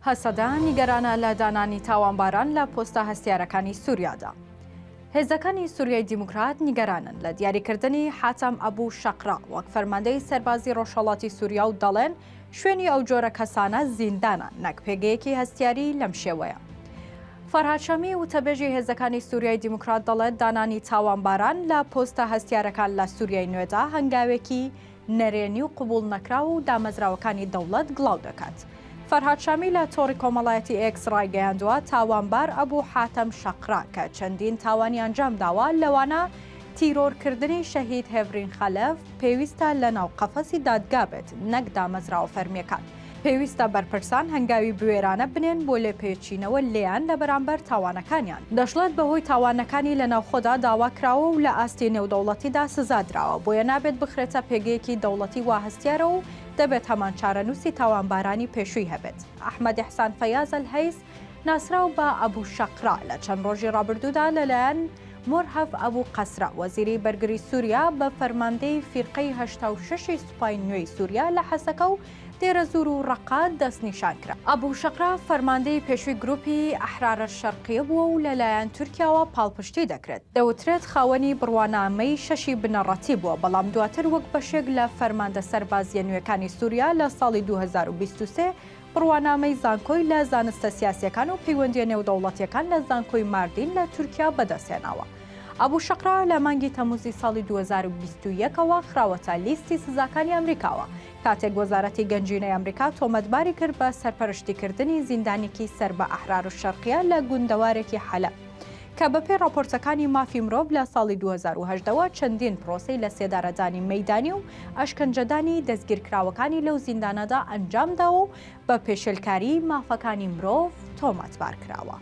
هەسەدان نیگەرانە لە دانانی تاوانباران لە پۆستە هەستیارەکانی سووریادا. هێزەکانی سووریای دیموکرات نیگەرانن لە دیاریکردنی حاتەم ئەبوو شەقرا وەک فەرماندەی سەربازی ڕۆژهەڵاتی سووریا و دەڵێن شوێنی ئەو جۆرە کەسانە زیندانە نەک پێگەیەکی هەستیاری لەم شێوەیە. فەرهاد شامی وتەبێژی هێزەکانی سووریای دیموکرات دەڵێت دانانی تاوانباران لە پۆستە هەستیارەکان لە سووریای نوێدا هەنگاوێکی نەرێنی و قبول نەکراو و دامەزراوەکانی دەوڵەت گڵاو دەکات. فەرهاد شامی لە تۆڕی کۆمەڵایەتی ئێکس ڕایگەیاندووە تاوانبار ئەبوو حاتەم شەقرا کە چەندین تاوانی ئەنجام داوە لەوانە تیرۆرکردنی شەهید هێڤرین خەلەف پێویستە لە ناو قەفەسی دادگا بێت نەک دامەزراوە فەرمیەکان. پێویستە بەرپرسان هەنگاوی بوێرانە بنێن بۆ لێپێچینەوە لێیان لە بەرامبەر تاوانەکانیان. دەشڵێت بەهۆی تاوانەکانی لە ناوخۆدا داوا کراوە و لە ئاستی نێودەوڵەتیدا سزادراوە بۆیە نابێت بخرێتە پێگەیەکی دەوڵەتی واهستیارە و دەبێت هەمان چارەنووسی تاوانبارانی پێشووی هەبێت. ئەحمەد ئیحسان فەیاز ئەلهەیس ناسراو بە ئەبوو شەقرا لە چەند ڕۆژی ڕابردوودا لەلایەن مرهەف ئەبوو قەسرا وەزیری بەرگری سووریا بە فەرماندەی فیرقەی 86 سوپای نوێی سووریا لە حەسەکە و دێرە زور و ڕەقات دەستنیشان کرا. ئەبوو شەقرا فەرماندەی پێشووی گروپی ئەحرارە شەرقیە بووە و لەلایەن تورکیاوە پاڵپشتی دەکرێت. دەوترێت خاوەنی بڕوانامەی شەشی بنەڕەتی بووە بەڵام دواتر وەک بەشێک لە فەرماندە سەربازیە نوێەکانی سووریا لە ساڵی 2023 بڕوانامەی زانکۆی لە زانستە سیاسیەکان و پەیوەندیە نێودەوڵەتیەکان لە زانکۆی ماردین لە تورکیا بەدەستهێناوە. ئەبوو شەقرا لە مانگی تەموزی ساڵی 2021ەوە خراوەتە لیستی سزاکانی ئەمریکاوە کاتێک وەزارەتی گەنجینەی ئەمریکا تۆمەتباری کرد بە سەرپەرشتیکردنی زیندانێکی سەر بە ئەحرار شەرقیە لە گوندەوارێکی حەلەب کە بەپێی راپۆرتەکانی مافی مرۆڤ لە ساڵی 2018ەوە چەندین پرۆسەی لە سێدارەدانی مەیدانی و ئەشکەنجەدانی دەستگیرکراوەکانی لەو زیندانەدا ئەنجامدا و بە پێشێلکاری مافەکانی مرۆڤ تۆمەتبار کراوە.